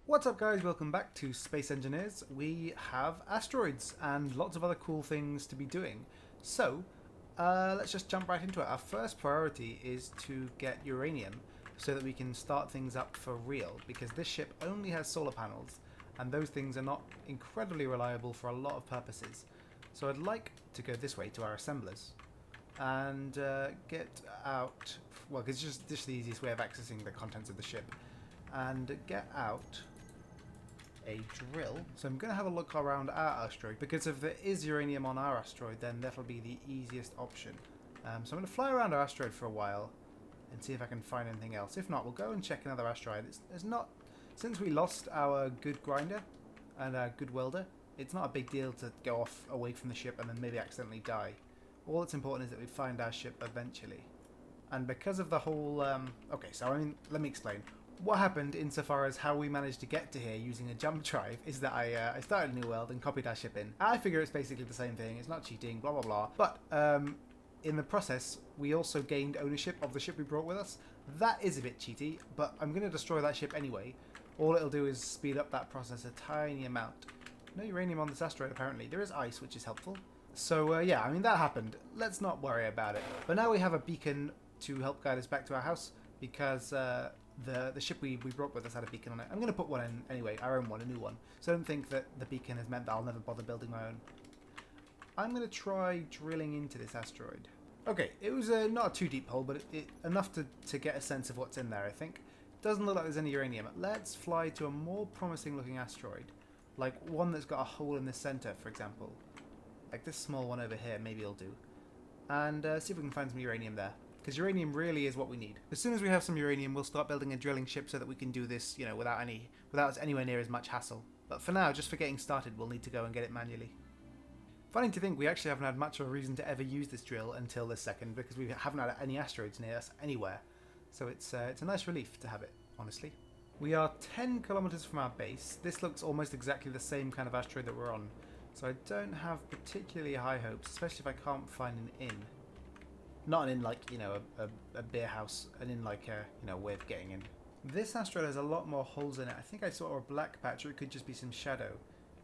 What's up guys, welcome back to Space Engineers. We have asteroids and lots of other cool things to be doing. So, let's just jump right into it. Our first priority is to get uranium so that we can start things up for real, because this ship only has solar panels and those things are not incredibly reliable for a lot of purposes. So I'd like to go this way to our assemblers and get out, well, because it's just the easiest way of accessing the contents of the ship, and get out a drill. So I'm going to have a look around our asteroid, because if there is uranium on our asteroid, then that'll be the easiest option. So I'm going to fly around our asteroid for a while and see if I can find anything else. If not, we'll go and check another asteroid. It's not, since we lost our good grinder and our good welder, it's not a big deal to go off away from the ship and then maybe accidentally die. All that's important is that we find our ship eventually. And because of the whole... okay, so I mean, let me explain. What happened insofar as how we managed to get to here using a jump drive is that I started a new world and copied our ship in. I figure it's basically the same thing, it's not cheating, blah blah blah. But in the process, we also gained ownership of the ship we brought with us. That is a bit cheaty, but I'm going to destroy that ship anyway. All it'll do is speed up that process a tiny amount. No uranium on this asteroid apparently. There is ice, which is helpful. So yeah, I mean that happened. Let's not worry about it. But now we have a beacon to help guide us back to our house, because the ship we brought with us had a beacon on it. I'm going to put one in anyway, our own one, a new one. So I don't think that the beacon has meant that I'll never bother building my own. I'm going to try drilling into this asteroid. Okay, it was not a too deep hole, but enough to get a sense of what's in there, I think. Doesn't look like there's any uranium. Let's fly to a more promising looking asteroid. Like one that's got a hole in the center, for example. Like this small one over here, maybe it'll do. And see if we can find some uranium there. Because uranium really is what we need. As soon as we have some uranium, we'll start building a drilling ship so that we can do this, you know, without anywhere near as much hassle. But for now, just for getting started, we'll need to go and get it manually. Funny to think, we actually haven't had much of a reason to ever use this drill until this second, because we haven't had any asteroids near us anywhere. So it's a nice relief to have it, honestly. We are 10 kilometers from our base. This looks almost exactly the same kind of asteroid that we're on. So I don't have particularly high hopes, especially if I can't find an inn. Not an inn like, you know, a beer house, an inn like a, you know, way of getting in. This asteroid has a lot more holes in it. I think I saw a black patch, or it could just be some shadow.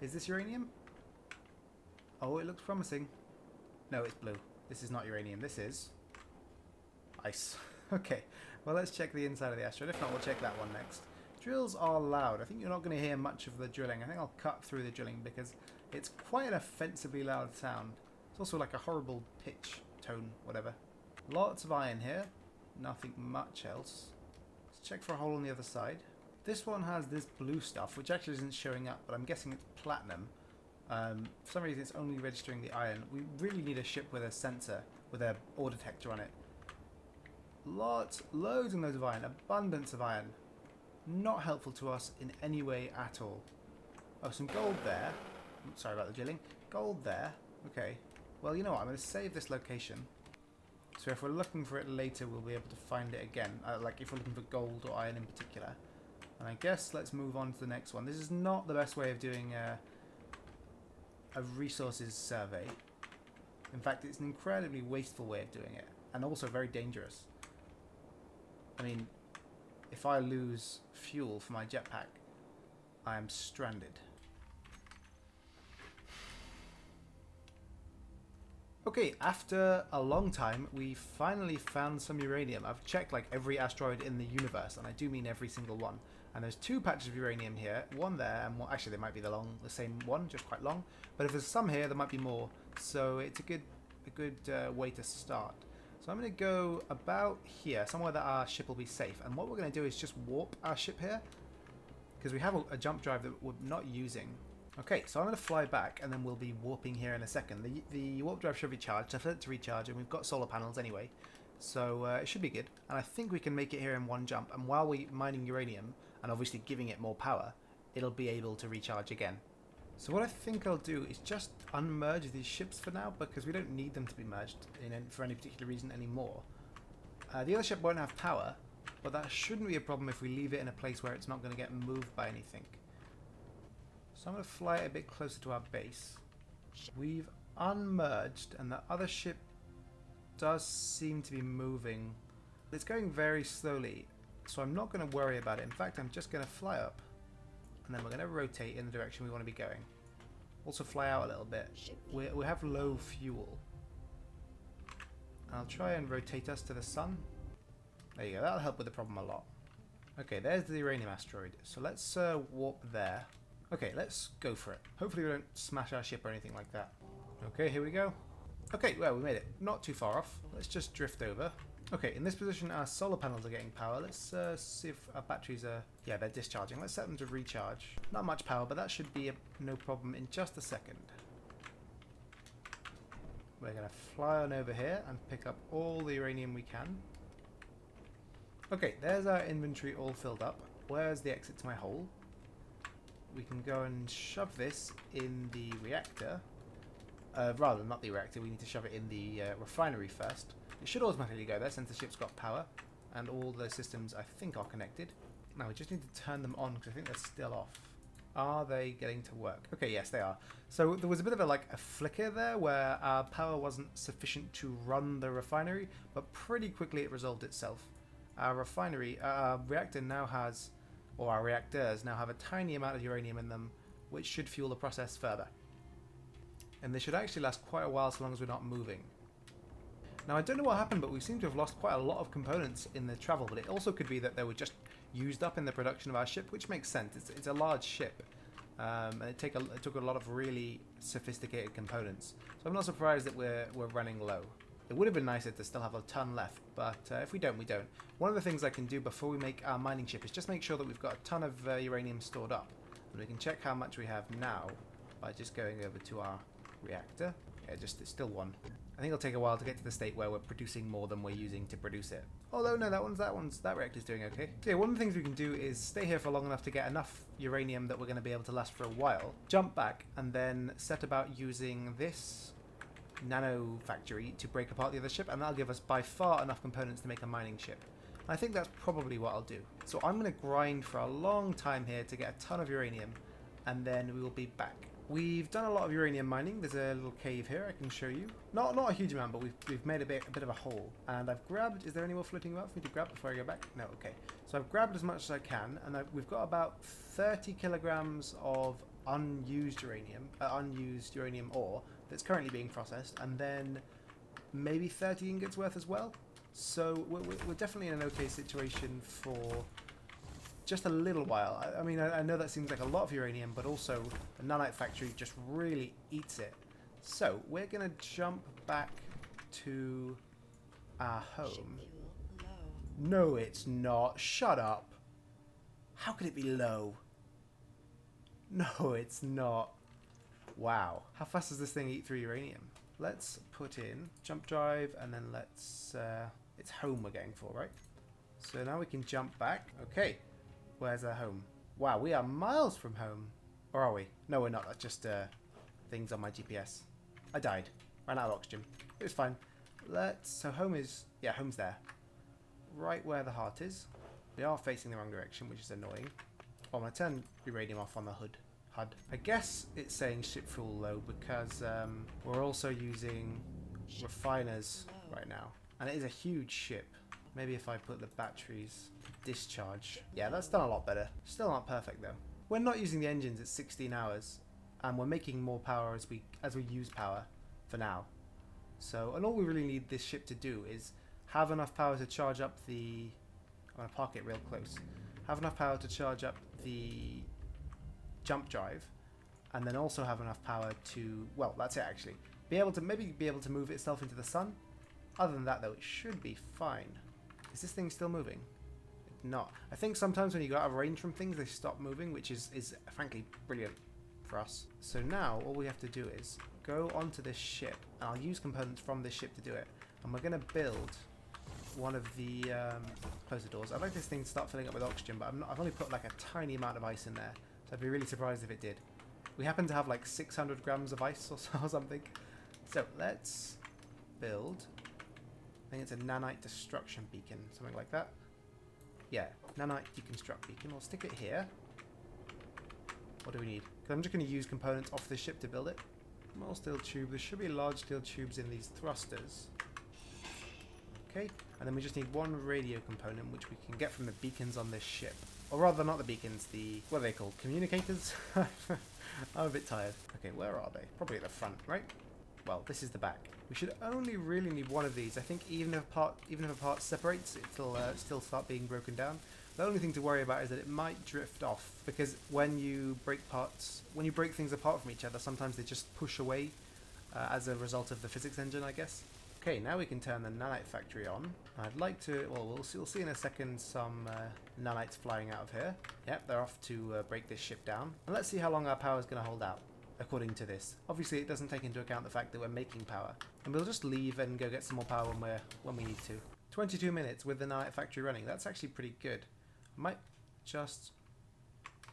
Is this uranium? Oh, it looks promising. No, it's blue. This is not uranium. This is ice. Okay, well let's check the inside of the asteroid. If not, we'll check that one next. Drills are loud. I think you're not going to hear much of the drilling. I think I'll cut through the drilling because it's quite an offensively loud sound. It's also like a horrible pitch, tone, whatever. Lots of iron here. Nothing much else. Let's check for a hole on the other side. This one has this blue stuff, which actually isn't showing up, but I'm guessing it's platinum. For some reason it's only registering the iron. We really need a ship with a sensor, with an ore detector on it. Loads and loads of iron. Abundance of iron. Not helpful to us in any way at all. Oh, some gold there. Sorry about the drilling. Gold there. Okay. Well, you know what? I'm going to save this location. So if we're looking for it later, we'll be able to find it again. Like if we're looking for gold or iron in particular. And I guess let's move on to the next one. This is not the best way of doing a resources survey. In fact, it's an incredibly wasteful way of doing it. And also very dangerous. I mean, if I lose fuel for my jetpack, I am stranded. Okay, after a long time, we finally found some uranium. I've checked like every asteroid in the universe, and I do mean every single one. And there's two patches of uranium here, one there, and one, actually they might be the same one, just quite long. But if there's some here, there might be more. So it's a good way to start. So I'm going to go about here, somewhere that our ship will be safe. And what we're going to do is just warp our ship here, because we have a jump drive that we're not using. Okay, so I'm going to fly back and then we'll be warping here in a second. The warp drive should be charged. I've let it to recharge and we've got solar panels anyway. So it should be good. And I think we can make it here in one jump. And while we're mining uranium and obviously giving it more power, it'll be able to recharge again. So what I think I'll do is just unmerge these ships for now, because we don't need them to be merged for any particular reason anymore. The other ship won't have power, but that shouldn't be a problem if we leave it in a place where it's not going to get moved by anything. So I'm going to fly it a bit closer to our base. We've unmerged, and the other ship does seem to be moving. It's going very slowly, so I'm not going to worry about it. In fact, I'm just going to fly up and then we're going to rotate in the direction we want to be going. Also fly out a little bit. We have low fuel. I'll try and rotate us to the sun. There you go, that'll help with the problem a lot. Okay, there's the uranium asteroid. So let's warp there. Okay, let's go for it. Hopefully we don't smash our ship or anything like that. Okay, here we go. Okay, well, we made it. Not too far off. Let's just drift over. Okay, in this position our solar panels are getting power. Let's see if our batteries are... Yeah, they're discharging. Let's set them to recharge. Not much power, but that should be no problem in just a second. We're going to fly on over here and pick up all the uranium we can. Okay, there's our inventory all filled up. Where's the exit to my hole? We can go and shove this in the reactor. Rather, not the reactor, we need to shove it in the refinery first. It should automatically go there since the ship's got power. And all the systems, I think, are connected. Now, we just need to turn them on because I think they're still off. Are they getting to work? Okay, yes, they are. So there was a bit of a flicker there where our power wasn't sufficient to run the refinery, but pretty quickly it resolved itself. Our refinery, our reactor now has, or our reactors now have a tiny amount of uranium in them, which should fuel the process further. And they should actually last quite a while so long as we're not moving. Now, I don't know what happened, but we seem to have lost quite a lot of components in the travel, but it also could be that they were just used up in the production of our ship, which makes sense. It's a large ship, and it took a lot of really sophisticated components. So I'm not surprised that we're running low. It would have been nicer to still have a ton left, but if we don't, we don't. One of the things I can do before we make our mining ship is just make sure that we've got a ton of uranium stored up. And we can check how much we have now by just going over to our reactor. Yeah, it's still one. I think it'll take a while to get to the state where we're producing more than we're using to produce it. Although no, that reactor's doing okay. So yeah, one of the things we can do is stay here for long enough to get enough uranium that we're going to be able to last for a while, jump back, and then set about using this nano factory to break apart the other ship, and that'll give us by far enough components to make a mining ship. And I think that's probably what I'll do. So I'm going to grind for a long time here to get a ton of uranium, and then we will be back. We've done a lot of uranium mining. There's a little cave here I can show you. Not a huge amount, but we've made a bit of a hole. And I've grabbed... Is there any more floating about for me to grab before I go back? No, okay. So I've grabbed as much as I can, and we've got about 30 kilograms of unused uranium ore that's currently being processed, and then maybe 30 ingots worth as well. So we're definitely in an okay situation for just a little while. I mean, I know that seems like a lot of uranium, but also the nanite factory just really eats it. So we're going to jump back to our home. No, it's not. Shut up. How could it be low? No, it's not. Wow. How fast does this thing eat through uranium? Let's put in jump drive, and then let's... it's home we're going for, right? So now we can jump back. Okay. Where's our home? Wow, we are miles from home. Or are we? No, we're not. That's just things on my GPS. I died. Ran out of oxygen. It was fine. So home is... Yeah, home's there. Right where the heart is. We are facing the wrong direction, which is annoying. Oh, I'm going to turn uranium off on the HUD. I guess it's saying ship fuel low because we're also using refiners right now. And it is a huge ship. Maybe if I put the batteries discharge. Yeah, that's done a lot better. Still not perfect though. We're not using the engines at 16 hours, and we're making more power as we use power for now. So, and all we really need this ship to do is have enough power to charge up the... I'm going to park it real close. Have enough power to charge up the jump drive, and then also have enough power to... Well, that's it actually. Maybe be able to move itself into the sun. Other than that though, it should be fine. Is this thing still moving? It's not. I think sometimes when you go out of range from things, they stop moving, which is frankly brilliant for us. So now all we have to do is go onto this ship, and I'll use components from this ship to do it. And we're going to build one of the... close the doors. I'd like this thing to start filling up with oxygen, but I've only put like a tiny amount of ice in there. So I'd be really surprised if it did. We happen to have like 600 grams of ice or something. So let's build... I think it's a nanite destruction beacon, something like that. Yeah, nanite deconstruct beacon. We'll stick it here. What do we need? Because I'm just going to use components off the ship to build it. Small steel tube. There should be large steel tubes in these thrusters. Okay, and then we just need one radio component, which we can get from the beacons on this ship. Or rather, not the beacons, what are they called? Communicators? I'm a bit tired. Okay, where are they? Probably at the front, right? Well, this is the back. We should only really need one of these. I think even if a part separates, it'll still start being broken down. The only thing to worry about is that it might drift off, because when you break things apart from each other, sometimes they just push away as a result of the physics engine, I guess. Okay, now we can turn the nanite factory on. I'd like to, well, we'll see in a second some nanites flying out of here. Yep, they're off to break this ship down. And let's see how long our power is going to hold out, according to this. Obviously, it doesn't take into account the fact that we're making power. And we'll just leave and go get some more power when we need to. 22 minutes with the nanite factory running. That's actually pretty good. Might just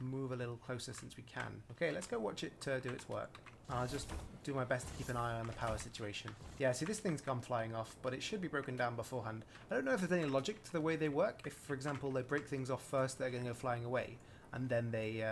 move a little closer since we can. Okay, let's go watch it do its work. I'll just do my best to keep an eye on the power situation. Yeah, see, this thing's gone flying off, but it should be broken down beforehand. I don't know if there's any logic to the way they work. If, for example, they break things off first, they're going to go flying away, and then they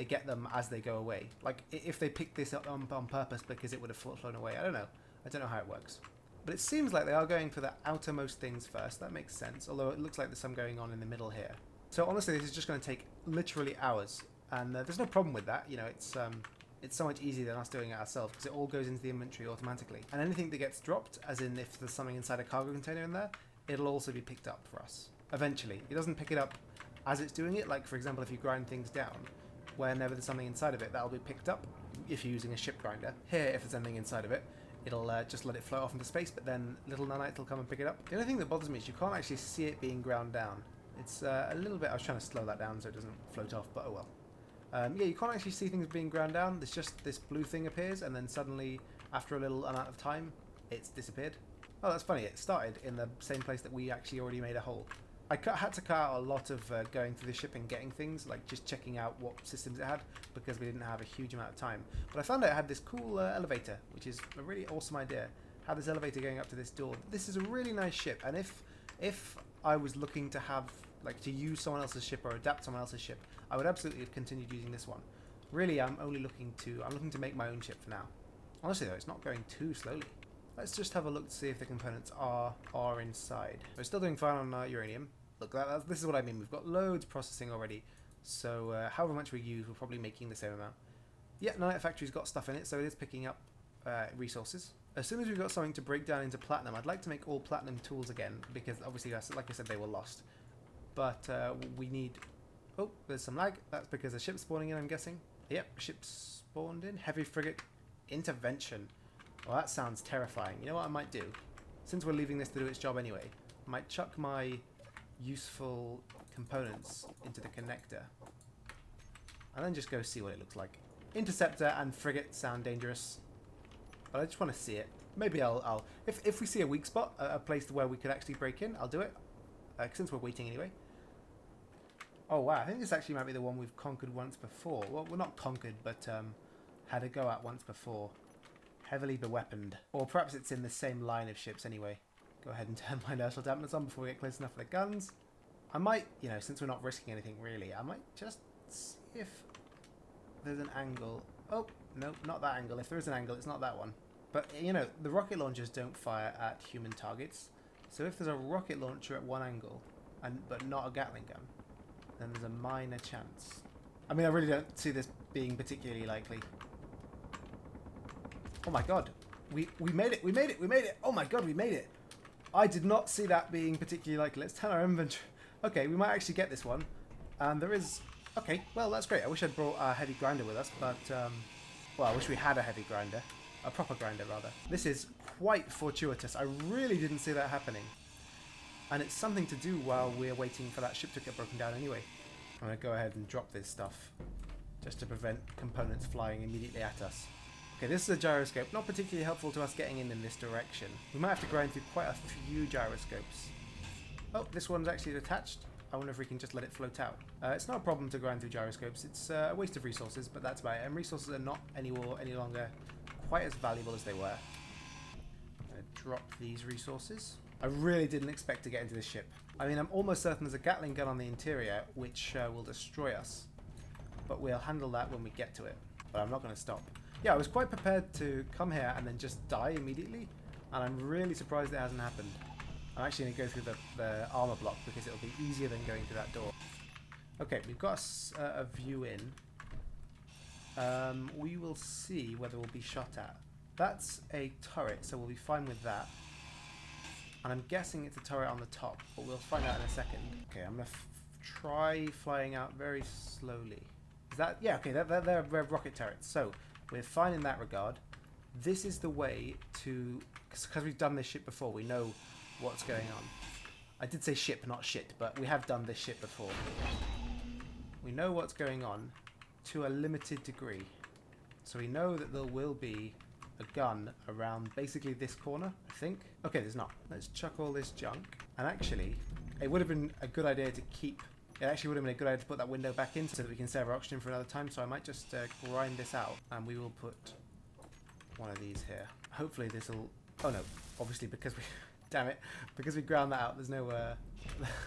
get them as they go away. Like, if they picked this up on purpose because it would have flown away. I don't know. I don't know how it works. But it seems like they are going for the outermost things first. That makes sense, although it looks like there's some going on in the middle here. So honestly, this is just going to take literally hours, and there's no problem with that. You know, it's so much easier than us doing it ourselves, because it all goes into the inventory automatically. And anything that gets dropped, as in if there's something inside a cargo container in there, it'll also be picked up for us. Eventually. It doesn't pick it up as it's doing it. Like, for example, if you grind things down, whenever there's something inside of it, that'll be picked up if you're using a ship grinder. Here, if there's anything inside of it, it'll just let it float off into space, but then little nanites will come and pick it up. The only thing that bothers me is you can't actually see it being ground down. It's a little bit... I was trying to slow that down so it doesn't float off, but oh well. Yeah, you can't actually see things being ground down. There's just this blue thing appears, and then suddenly, after a little amount of time, it's disappeared. Oh, that's funny. It started in the same place that we actually already made a hole. I had to cut out a lot of going through the ship and getting things, like just checking out what systems it had, because we didn't have a huge amount of time. But I found out it had this cool elevator, which is a really awesome idea. Had this elevator going up to this door. This is a really nice ship, and if I was looking to have, like, to use someone else's ship or adapt someone else's ship, I would absolutely have continued using this one. Really, I'm looking to make my own ship for now. Honestly though, it's not going too slowly. Let's just have a look to see if the components are inside. We're still doing fine on uranium. Look, this is what I mean. We've got loads processing already. So however much we use, we're probably making the same amount. Yeah, Nanite Factory's got stuff in it, so it is picking up resources. As soon as we've got something to break down into platinum, I'd like to make all platinum tools again, because obviously, like I said, they were lost. But we need... Oh, there's some lag. That's because the ship's spawning in, I'm guessing. Yep, ship spawned in. Heavy frigate intervention. Well, that sounds terrifying. You know what I might do? Since we're leaving this to do its job anyway, I might chuck my useful components into the connector. And then just go see what it looks like. Interceptor and frigate sound dangerous, but I just want to see it. Maybe I'll if we see a weak spot, a place where we could actually break in, I'll do it. Since we're waiting anyway. Oh wow, I think this actually might be the one we've conquered once before. Well, we're not conquered, but had a go at once before. Heavily beweaponed. Or perhaps it's in the same line of ships anyway. Go ahead and turn my inertial dampers on before we get close enough for the guns. I might, you know, since we're not risking anything really, I might just see if there's an angle. Oh, no, not that angle. If there is an angle, it's not that one. But, you know, the rocket launchers don't fire at human targets. So if there's a rocket launcher at one angle, but not a Gatling gun, then there's a minor chance. I mean, I really don't see this being particularly likely. Oh my god. We made it. We made it. We made it. Oh my god, we made it. I did not see that being particularly likely. Let's turn our inventory. Okay, we might actually get this one. And there is... Okay, well, that's great. I wish I'd brought our heavy grinder with us, but... well, I wish we had a heavy grinder. A proper grinder, rather. This is quite fortuitous. I really didn't see that happening. And it's something to do while we're waiting for that ship to get broken down anyway. I'm going to go ahead and drop this stuff, just to prevent components flying immediately at us. Okay, this is a gyroscope. Not particularly helpful to us getting in this direction. We might have to grind through quite a few gyroscopes. Oh, this one's actually detached. I wonder if we can just let it float out. It's not a problem to grind through gyroscopes. It's a waste of resources, but that's about it. And resources are not any longer quite as valuable as they were. I'm going to drop these resources. I really didn't expect to get into this ship. I mean, I'm almost certain there's a Gatling gun on the interior, which will destroy us. But we'll handle that when we get to it. But I'm not going to stop. Yeah, I was quite prepared to come here and then just die immediately. And I'm really surprised it hasn't happened. I'm actually going to go through the armor block because it'll be easier than going through that door. Okay, we've got a view in. We will see whether we'll be shot at. That's a turret, so we'll be fine with that. And I'm guessing it's a turret on the top, but we'll find out in a second. Okay, I'm going to try flying out very slowly. Is that... Yeah, okay, they're rocket turrets. So, we're fine in that regard. This is the way to... Because we've done this shit before, we know what's going on. I did say ship, not shit, but we have done this shit before. We know what's going on to a limited degree. So we know that there will be a gun around basically this corner, I think. Okay, there's not. Let's chuck all this junk. And actually, it would have been a good idea to keep... It actually would have been a good idea to put that window back in so that we can save our oxygen for another time. So I might just grind this out. And we will put one of these here. Hopefully this will... Oh no, obviously because we... Damn it. Because we ground that out, there's no...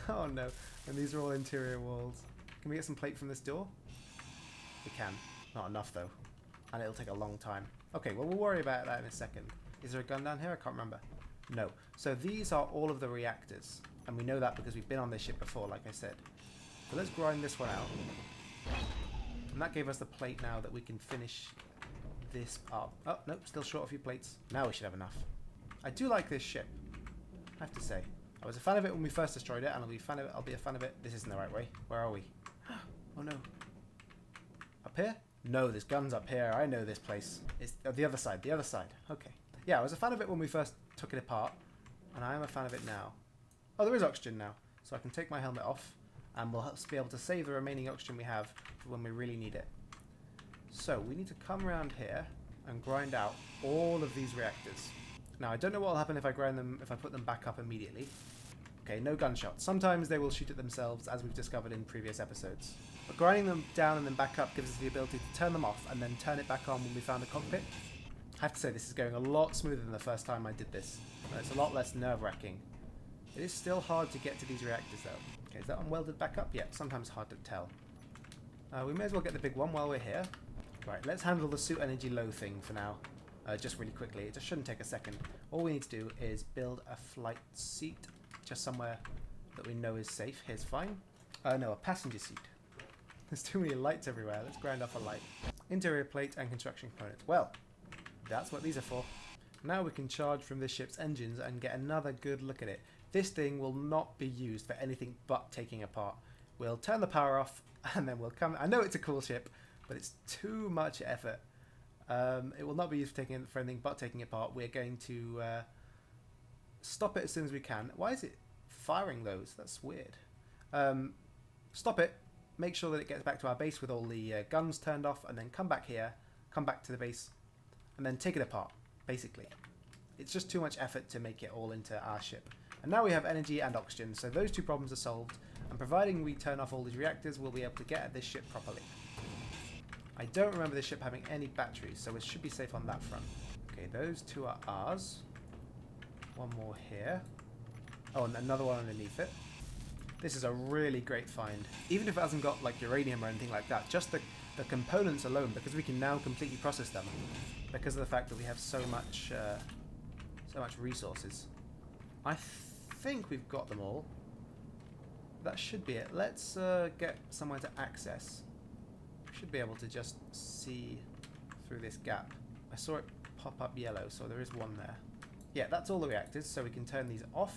Oh no. And these are all interior walls. Can we get some plate from this door? We can. Not enough though. And it'll take a long time. Okay, well we'll worry about that in a second. Is there a gun down here? I can't remember. No. So these are all of the reactors. And we know that because we've been on this ship before, like I said. So let's grind this one out. And that gave us the plate now that we can finish this up. Oh, nope, still short a few plates. Now we should have enough. I do like this ship, I have to say. I was a fan of it when we first destroyed it, and I'll be a fan of it. This isn't the right way. Where are we? Oh no. Up here? No, there's guns up here. I know this place. It's the other side. The other side. Okay. Yeah, I was a fan of it when we first took it apart, and I am a fan of it now. Oh, there is oxygen now, so I can take my helmet off, and we'll be able to save the remaining oxygen we have for when we really need it. So we need to come around here and grind out all of these reactors. Now, I don't know what will happen if I grind them, if I put them back up immediately. Okay, no gunshots. Sometimes they will shoot at themselves, as we've discovered in previous episodes. But grinding them down and then back up gives us the ability to turn them off and then turn it back on when we found a cockpit. I have to say, this is going a lot smoother than the first time I did this. It's a lot less nerve-wracking. It is still hard to get to these reactors, though. Okay, is that one welded back up? Yeah, sometimes hard to tell. We may as well get the big one while we're here. Right, let's handle the suit energy low thing for now. Just really quickly. It just shouldn't take a second. All we need to do is build a flight seat. Just somewhere that we know is safe. Here's fine. No, a passenger seat. There's too many lights everywhere. Let's grind off a light. Interior plate and construction components. Well, that's what these are for. Now we can charge from this ship's engines and get another good look at it. This thing will not be used for anything but taking apart. We'll turn the power off and then we'll come... I know it's a cool ship, but it's too much effort. It will not be used for anything but taking it apart. We're going to stop it as soon as we can. Why is it firing those? That's weird. Stop it. Make sure that it gets back to our base with all the guns turned off, and then come back here, come back to the base, and then take it apart, basically. It's just too much effort to make it all into our ship. And now we have energy and oxygen, so those two problems are solved, and providing we turn off all these reactors, we'll be able to get at this ship properly. I don't remember this ship having any batteries, so it should be safe on that front. Okay, those two are ours. One more here. Oh, and another one underneath it. This is a really great find. Even if it hasn't got like uranium or anything like that, just the components alone, because we can now completely process them, because of the fact that we have so much resources. I think we've got them all. That should be it. Let's get somewhere to access. Should be able to just see through this gap. I saw it pop up yellow, so there is one there. Yeah, that's all the reactors, so we can turn these off.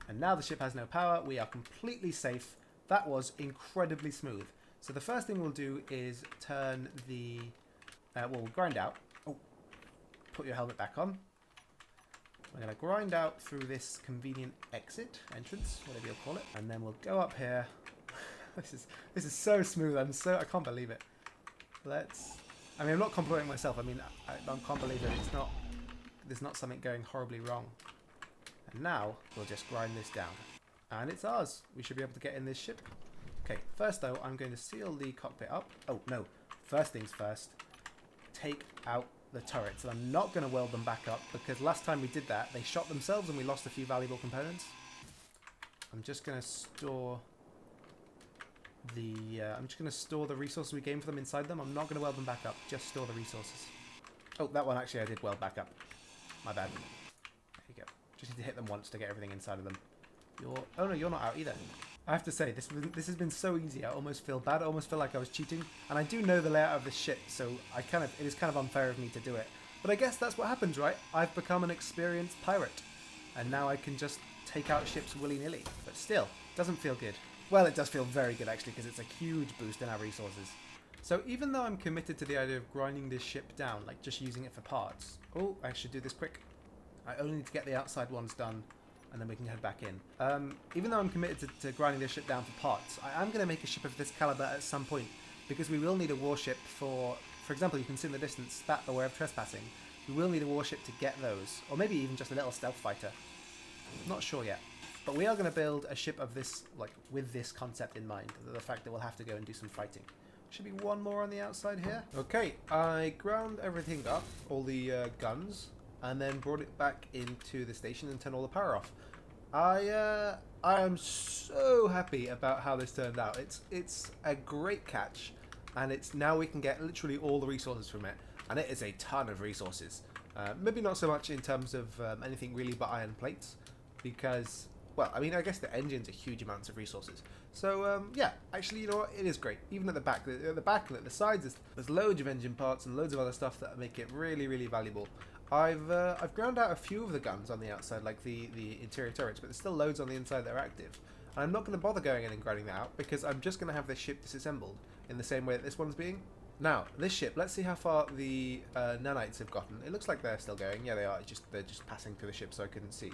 And now the ship has no power. We are completely safe. That was incredibly smooth. So the first thing we'll do is turn the... we'll grind out. Oh, put your helmet back on. We're going to grind out through this convenient exit, entrance, whatever you'll call it. And then we'll go up here. This is so smooth. I can't believe it. I mean, I'm not complimenting myself. I mean, I can't believe that there's not something going horribly wrong. And now we'll just grind this down. And it's ours. We should be able to get in this ship. Okay, first though, I'm going to seal the cockpit up. Oh, no. First things first. Take out the turrets. And I'm not going to weld them back up because last time we did that, they shot themselves and we lost a few valuable components. I'm just going to store... I'm just going to store the resources we gained for them inside them. I'm not going to weld them back up. Just store the resources. Oh, that one actually I did weld back up. My bad. There you go. Just need to hit them once to get everything inside of them. Oh no, you're not out either. I have to say, this has been so easy. I almost feel bad. I almost feel like I was cheating. And I do know the layout of this ship, so it is kind of unfair of me to do it. But I guess that's what happens, right? I've become an experienced pirate. And now I can just take out ships willy-nilly. But still, doesn't feel good. Well, it does feel very good, actually, because it's a huge boost in our resources. So even though I'm committed to the idea of grinding this ship down, like just using it for parts... Oh, I should do this quick. I only need to get the outside ones done, and then we can head back in. Even though I'm committed to grinding this ship down for parts, I am going to make a ship of this caliber at some point, because we will need a warship for example, you can see in the distance, Spat, Aware of Trespassing. We will need a warship to get those, or maybe even just a little stealth fighter. Not sure yet. But we are going to build a ship of this, like, with this concept in mind, the fact that we'll have to go and do some fighting. Should be one more on the outside here. Okay, I ground everything up, all the guns, and then brought it back into the station and turned all the power off. I am so happy about how this turned out. It's a great catch, and it's now we can get literally all the resources from it, and it is a ton of resources. Maybe not so much in terms of anything really but iron plates, because, well, I mean, I guess the engines are huge amounts of resources. So, yeah, actually, you know what? It is great. Even at the back and at the sides, there's loads of engine parts and loads of other stuff that make it really, really valuable. I've ground out a few of the guns on the outside, like the interior turrets, but there's still loads on the inside that are active. And I'm not going to bother going in and grinding that out, because I'm just going to have this ship disassembled in the same way that this one's being. Now, this ship, let's see how far the nanites have gotten. It looks like they're still going. Yeah, they are. They're just passing through the ship, so I couldn't see.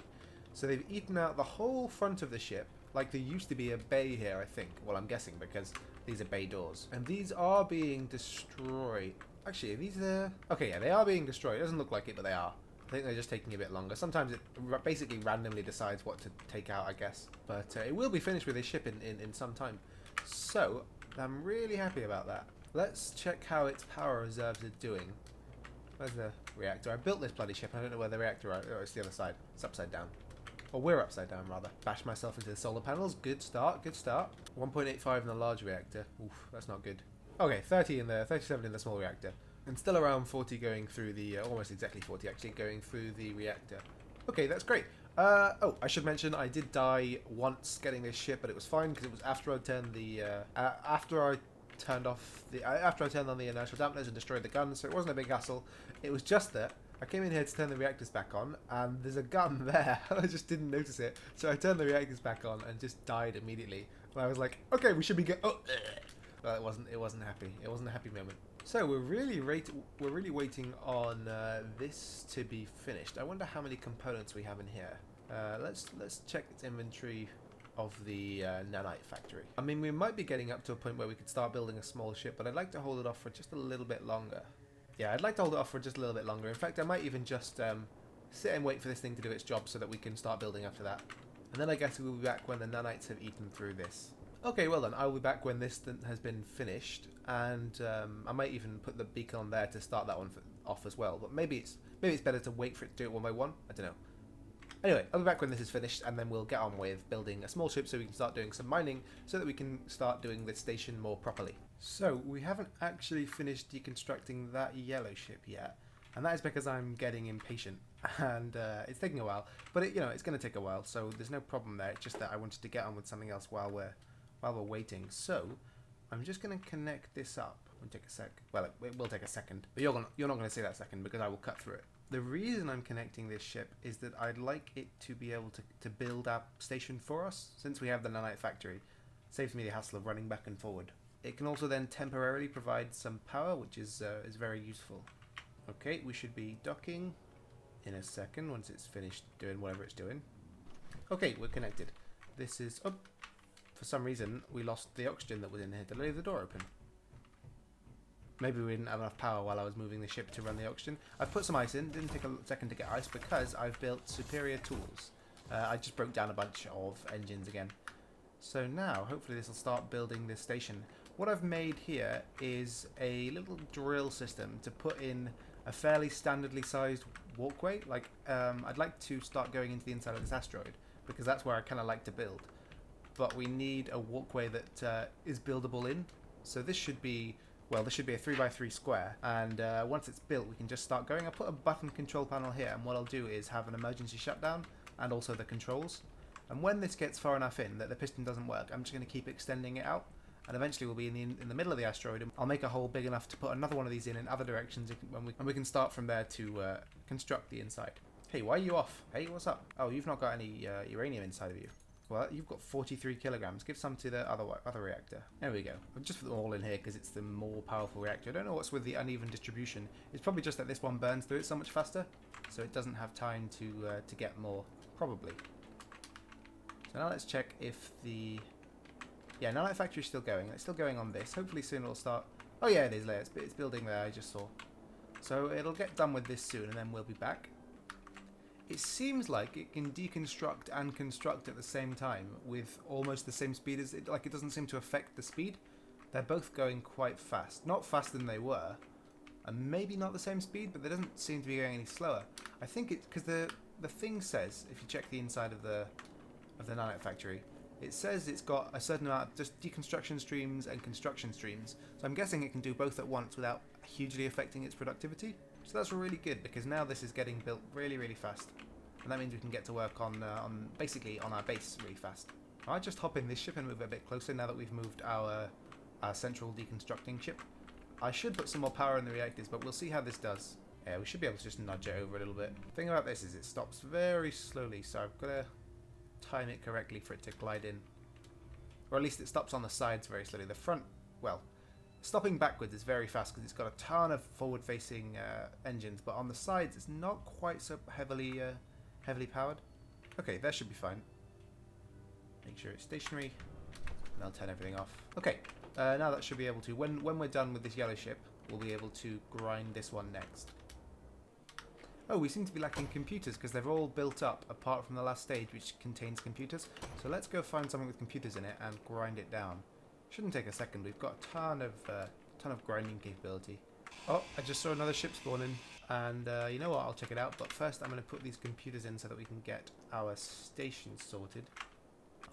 So they've eaten out the whole front of the ship. Like, there used to be a bay here, I think. Well, I'm guessing, because these are bay doors. And these are being destroyed. Actually, are these are... Okay, yeah, they are being destroyed. It doesn't look like it, but they are. I think they're just taking a bit longer. Sometimes it basically randomly decides what to take out, I guess. But it will be finished with this ship in some time. So, I'm really happy about that. Let's check how its power reserves are doing. Where's the reactor? I built this bloody ship. I don't know where the reactor is. Oh, it's the other side. It's upside down. Or we're upside down, rather. Bash myself into the solar panels. Good start, good start. 1.85 in the large reactor. Oof, that's not good. Okay, 30 in the 37 in the small reactor. And still around 40 going through the... almost exactly 40, actually, going through the reactor. Okay, that's great. Oh, I should mention, I did die once getting this ship, but it was fine, because it was after I turned the... after I turned on the inertial dampeners and destroyed the guns, so it wasn't a big hassle. It was just that I came in here to turn the reactors back on, and there's a gun there. I just didn't notice it. So I turned the reactors back on and just died immediately. And I was like, okay, we should be good. Oh, well, it wasn't happy. It wasn't a happy moment. So we're really waiting on this to be finished. I wonder how many components we have in here. Let's check its inventory of the nanite factory. I mean, we might be getting up to a point where we could start building a small ship, but I'd like to hold it off for just a little bit longer. Yeah, I'd like to hold it off for just a little bit longer. In fact, I might even just sit and wait for this thing to do its job so that we can start building after that. And then I guess we'll be back when the nanites have eaten through this. Okay, well then, I'll be back when this has been finished, and I might even put the beacon on there to start that one off as well. But maybe it's better to wait for it to do it one by one. I don't know. Anyway, I'll be back when this is finished, and then we'll get on with building a small ship so we can start doing some mining, so that we can start doing this station more properly. So, we haven't actually finished deconstructing that yellow ship yet, and that is because I'm getting impatient, and it's taking a while. But it's going to take a while, so there's no problem there. It's just that I wanted to get on with something else while we're waiting. So, I'm just going to connect this up. It'll take a sec. Well, it will take a second, but you're not going to see that second because I will cut through it. The reason I'm connecting this ship is that I'd like it to be able to build our station for us, since we have the nanite factory. It saves me the hassle of running back and forward. It can also then temporarily provide some power, which is very useful. Okay, we should be docking in a second once it's finished doing whatever it's doing. Okay, we're connected. This is... Oh, for some reason, we lost the oxygen that was in here. Did I leave the door open? Maybe we didn't have enough power while I was moving the ship to run the oxygen. I've put some ice in. Didn't take a second to get ice because I've built superior tools. I just broke down a bunch of engines again. So now, hopefully this will start building this station. What I've made here is a little drill system to put in a fairly standardly sized walkway. Like, I'd like to start going into the inside of this asteroid, because that's where I kind of like to build. But we need a walkway that is buildable in. So this should be... Well, this should be a 3x3 square, and once it's built, we can just start going. I'll put a button control panel here, and what I'll do is have an emergency shutdown, and also the controls. And when this gets far enough in that the piston doesn't work, I'm just going to keep extending it out. And eventually we'll be in the middle of the asteroid. And I'll make a hole big enough to put another one of these in other directions, and we can start from there to construct the inside. Hey, why are you off? Hey, what's up? Oh, you've not got any uranium inside of you. Well, you've got 43 kilograms. Give some to the other reactor. There we go. I'll just put them all in here because it's the more powerful reactor. I don't know what's with the uneven distribution. It's probably just that this one burns through it so much faster, so it doesn't have time to get more, probably. So now let's check if the... Yeah, Nanite Factory is still going. It's still going on this. Hopefully soon it'll start... Oh yeah, it is there. It's building there, I just saw. So it'll get done with this soon and then we'll be back. It seems like it can deconstruct and construct at the same time with almost the same speed as it. Like, it doesn't seem to affect the speed. They're both going quite fast. Not faster than they were. And maybe not the same speed, but they doesn't seem to be going any slower. I think it's because the thing says, if you check the inside of the Nanite Factory, it says it's got a certain amount of just deconstruction streams and construction streams. So I'm guessing it can do both at once without hugely affecting its productivity. So that's really good because now this is getting built really, really fast. And that means we can get to work on basically on our base really fast. I'll just hop in this ship and move it a bit closer now that we've moved our central deconstructing ship. I should put some more power in the reactors, but we'll see how this does. Yeah, we should be able to just nudge it over a little bit. The thing about this is it stops very slowly, so I've got to time it correctly for it to glide in. Or at least it stops on the sides very slowly. The front, well, stopping backwards is very fast because it's got a ton of forward-facing engines, but on the sides it's not quite so heavily powered. Okay, that should be fine. Make sure it's stationary, and I'll turn everything off. Okay, now that should be able to, when we're done with this yellow ship, we'll be able to grind this one next. Oh, we seem to be lacking computers because they're all built up apart from the last stage, which contains computers. So let's go find something with computers in it and grind it down. Shouldn't take a second. We've got a ton of grinding capability. Oh, I just saw another ship spawn in, and you know what? I'll check it out. But first, I'm going to put these computers in so that we can get our station sorted.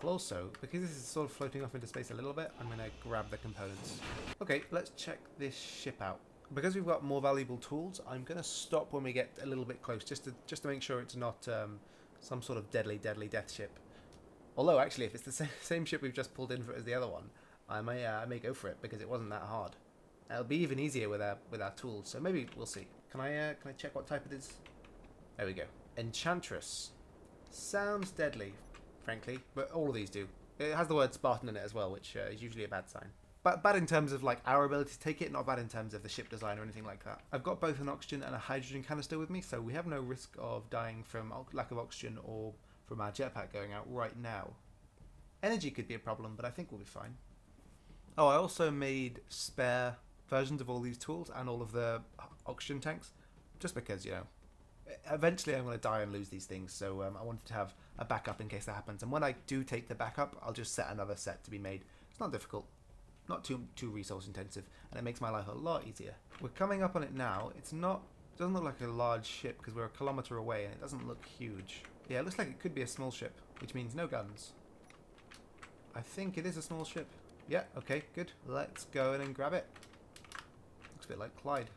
I'll also, because this is sort of floating off into space a little bit, I'm going to grab the components. Okay, let's check this ship out. Because we've got more valuable tools, I'm going to stop when we get a little bit close, just to make sure it's not some sort of deadly death ship. Although, actually, if it's the same ship we've just pulled in for as the other one, I may go for it because it wasn't that hard. It'll be even easier with our tools, so maybe we'll see. Can I check what type it is? There we go. Enchantress. Sounds deadly, frankly, but all of these do. It has the word Spartan in it as well, which is usually a bad sign. But bad in terms of like our ability to take it, not bad in terms of the ship design or anything like that. I've got both an oxygen and a hydrogen canister with me, so we have no risk of dying from lack of oxygen or from our jetpack going out right now. Energy could be a problem, but I think we'll be fine. Oh, I also made spare versions of all these tools and all of the oxygen tanks, just because, you know, eventually I'm going to die and lose these things, so I wanted to have a backup in case that happens. And when I do take the backup, I'll just set another set to be made. It's not difficult. Not too resource intensive, and it makes my life a lot easier. We're coming up on it now. It doesn't look like a large ship because we're a kilometer away, and it doesn't look huge. Yeah, it looks like it could be a small ship, which means no guns. I think it is a small ship. Yeah, okay, good. Let's go in and grab it. Looks a bit like Clyde.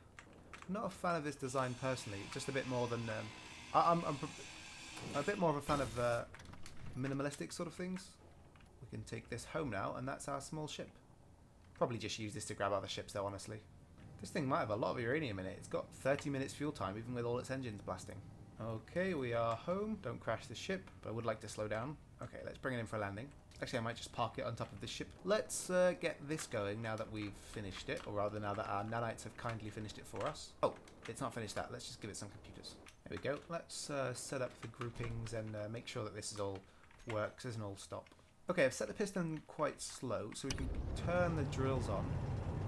I'm not a fan of this design personally. Just a bit more than I'm a bit more of a fan of minimalistic sort of things. We can take this home now, and that's our small ship. Probably just use this to grab other ships though, honestly. This thing might have a lot of uranium in it. It's got 30 minutes fuel time, even with all its engines blasting. Okay, we are home. Don't crash the ship, but I would like to slow down. Okay, let's bring it in for a landing. Actually, I might just park it on top of this ship. Let's get this going now that we've finished it, or rather now that our nanites have kindly finished it for us. Oh, it's not finished that. Let's just give it some computers. There we go. Let's set up the groupings and make sure that this is all works as an all stop. Okay, I've set the piston quite slow, so we can turn the drills on.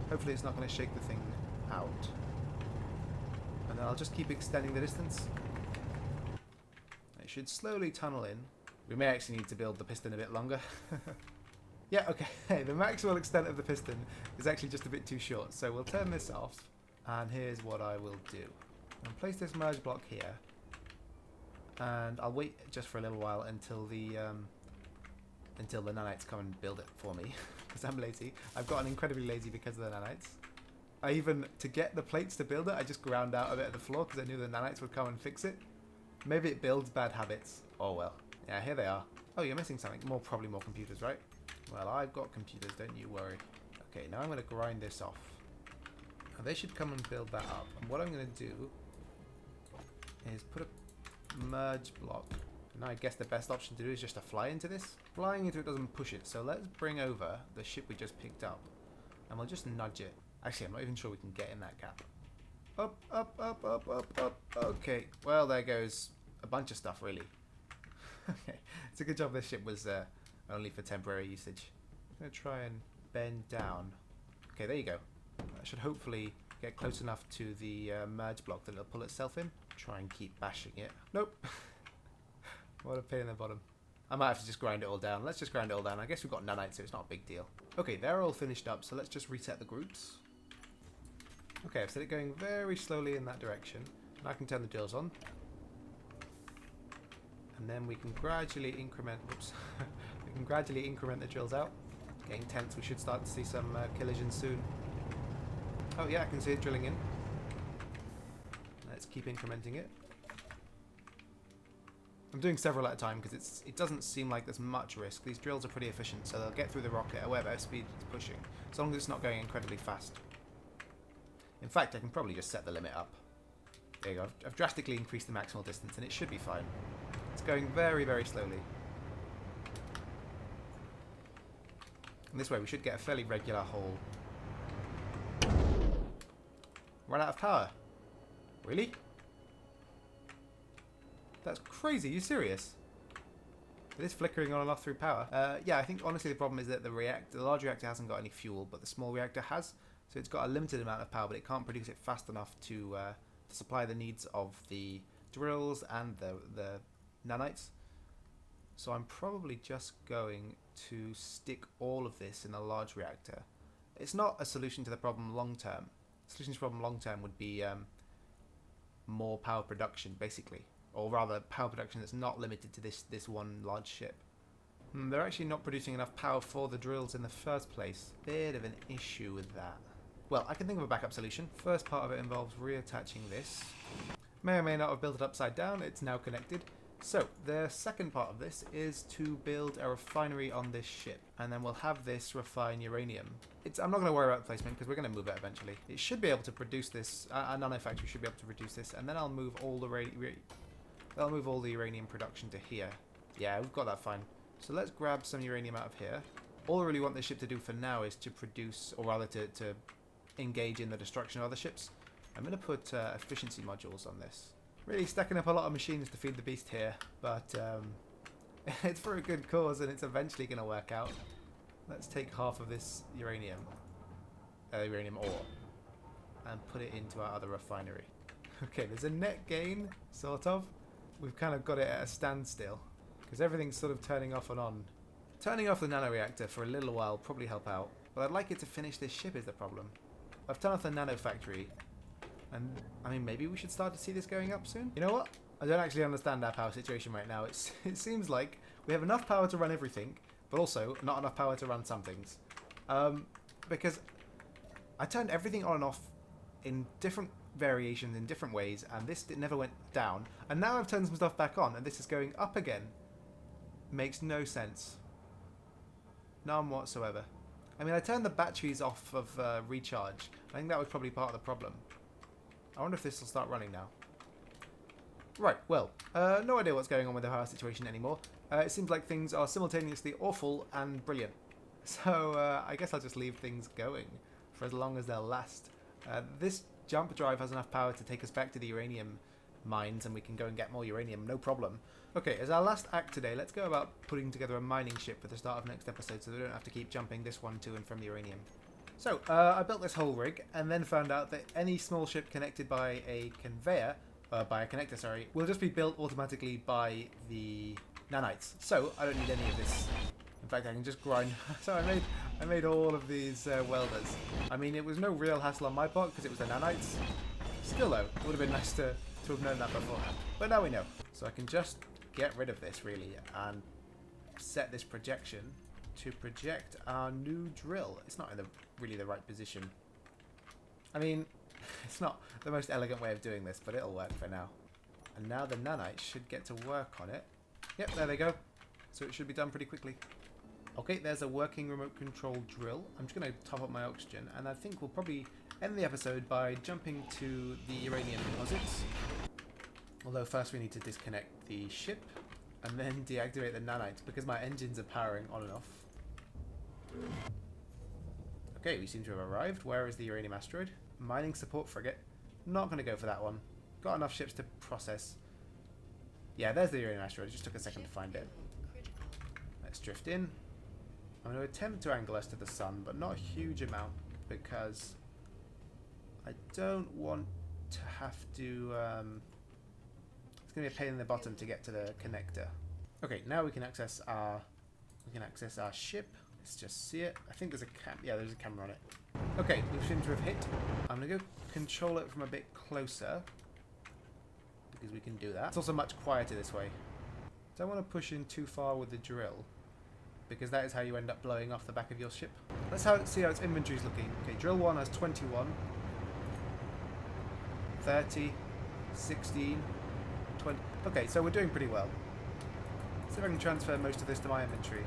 Hopefully it's not going to shake the thing out. And then I'll just keep extending the distance. It should slowly tunnel in. We may actually need to build the piston a bit longer. Yeah, okay, the maximal extent of the piston is actually just a bit too short, so we'll turn this off. And here's what I will do. I'll place this merge block here. And I'll wait just for a little while until the nanites come and build it for me, because I'm lazy. I've gotten incredibly lazy because of the nanites. To get the plates to build it, I just ground out a bit of the floor because I knew the nanites would come and fix it. Maybe it builds bad habits. Oh well. Yeah, here they are. Oh, you're missing something. Probably more computers, right? Well, I've got computers, don't you worry. Okay, now I'm going to grind this off. And they should come and build that up. And what I'm going to do is put a merge block. Now I guess the best option to do is just to fly into this. Flying into it doesn't push it, so let's bring over the ship we just picked up. And we'll just nudge it. Actually, I'm not even sure we can get in that gap. Up, up, up, up, up, up. Okay, well, there goes a bunch of stuff, really. Okay, it's a good job this ship was only for temporary usage. I'm going to try and bend down. Okay, there you go. That should hopefully get close enough to the merge block that it'll pull itself in. Try and keep bashing it. Nope. What a pain in the bottom. I might have to just grind it all down. Let's just grind it all down. I guess we've got nanites, so it's not a big deal. Okay, they're all finished up, so let's just reset the groups. Okay, I've set it going very slowly in that direction. And I can turn the drills on. And then we can gradually increment... Whoops. We can gradually increment the drills out. Getting tense, we should start to see some collisions soon. Oh yeah, I can see it drilling in. Let's keep incrementing it. I'm doing several at a time because it doesn't seem like there's much risk. These drills are pretty efficient, so they'll get through the rocket at whatever speed it's pushing, as long as it's not going incredibly fast. In fact, I can probably just set the limit up. There you go. I've drastically increased the maximal distance, and it should be fine. It's going very, very slowly. And this way, we should get a fairly regular haul. Run out of power. Really? That's crazy. You serious? It is flickering on and off through power. Yeah, I think honestly the problem is that the large reactor hasn't got any fuel, but the small reactor has. So it's got a limited amount of power, but it can't produce it fast enough to supply the needs of the drills and the nanites. So I'm probably just going to stick all of this in a large reactor. It's not a solution to the problem long term. The solution to the problem long term would be more power production, basically. Or rather, power production that's not limited to this one large ship. They're actually not producing enough power for the drills in the first place. Bit of an issue with that. Well, I can think of a backup solution. First part of it involves reattaching this. May or may not have built it upside down. It's now connected. So, the second part of this is to build a refinery on this ship. And then we'll have this refine uranium. I'm not going to worry about the placement because we're going to move it eventually. It should be able to produce this. A nanofactory should be able to produce this. And then I'll move all the uranium production to here. Yeah, we've got that fine. So let's grab some uranium out of here. All I really want this ship to do for now is to produce, or rather to engage in the destruction of other ships. I'm going to put efficiency modules on this. Really stacking up a lot of machines to feed the beast here, but it's for a good cause and it's eventually going to work out. Let's take half of this uranium ore, and put it into our other refinery. Okay, there's a net gain, sort of. We've kind of got it at a standstill, because everything's sort of turning off and on. Turning off the nanoreactor for a little while will probably help out, but I'd like it to finish this ship is the problem. I've turned off the nano factory, and I mean, maybe we should start to see this going up soon? You know what? I don't actually understand our power situation right now. It seems like we have enough power to run everything, but also not enough power to run some things. Because I turned everything on and off in different variations, in different ways, and this never went down. And now I've turned some stuff back on, and this is going up again. Makes no sense. None whatsoever. I mean, I turned the batteries off of recharge. I think that was probably part of the problem. I wonder if this will start running now. Right, well, no idea what's going on with the power situation anymore. It seems like things are simultaneously awful and brilliant. So I guess I'll just leave things going for as long as they'll last. This jump drive has enough power to take us back to the uranium mines, and we can go and get more uranium, no problem. Okay, as our last act today, let's go about putting together a mining ship for the start of next episode so we don't have to keep jumping this one to and from the uranium. So, I built this whole rig and then found out that any small ship connected by a conveyor, by a connector, sorry, will just be built automatically by the nanites. So, I don't need any of this. In fact, I can just grind. So I made all of these welders. I mean, it was no real hassle on my part because it was the nanites. Still though, it would have been nice to have known that beforehand. But now we know. So I can just get rid of this really and set this projection to project our new drill. It's not in really the right position. I mean, it's not the most elegant way of doing this, but it'll work for now. And now the nanites should get to work on it. Yep, there they go. so it should be done pretty quickly. Okay, there's a working remote control drill. I'm just going to top up my oxygen, and I think we'll probably end the episode by jumping to the uranium deposits. Although first we need to disconnect the ship, and then deactivate the nanites, because my engines are powering on and off. Okay, we seem to have arrived. Where is the uranium asteroid? Mining support frigate. Not going to go for that one. Got enough ships to process. Yeah, there's the uranium asteroid. It just took a second to find it. Let's drift in. I'm going to attempt to angle us to the sun, but not a huge amount, because I don't want to have to... it's going to be a pain in the bottom to get to the connector. Okay, now we can access our ship. Let's just see it. I think there's a there's a camera on it. Okay, we seem to have hit. I'm going to go control it from a bit closer, because we can do that. It's also much quieter this way. Don't want to push in too far with the drill, because that is how you end up blowing off the back of your ship. Let's see how its inventory is looking. Okay, drill 1 has 21, 30, 16, 20. Okay, so we're doing pretty well. Let's see if I can transfer most of this to my inventory.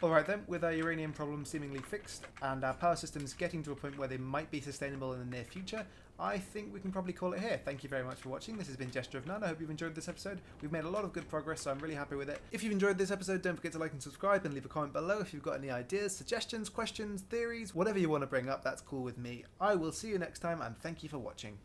Alright then, with our uranium problem seemingly fixed, and our power systems getting to a point where they might be sustainable in the near future, I think we can probably call it here. Thank you very much for watching. This has been Gesture of None. I hope you've enjoyed this episode. We've made a lot of good progress, so I'm really happy with it. If you've enjoyed this episode, don't forget to like and subscribe, and leave a comment below if you've got any ideas, suggestions, questions, theories, whatever you want to bring up, that's cool with me. I will see you next time, and thank you for watching.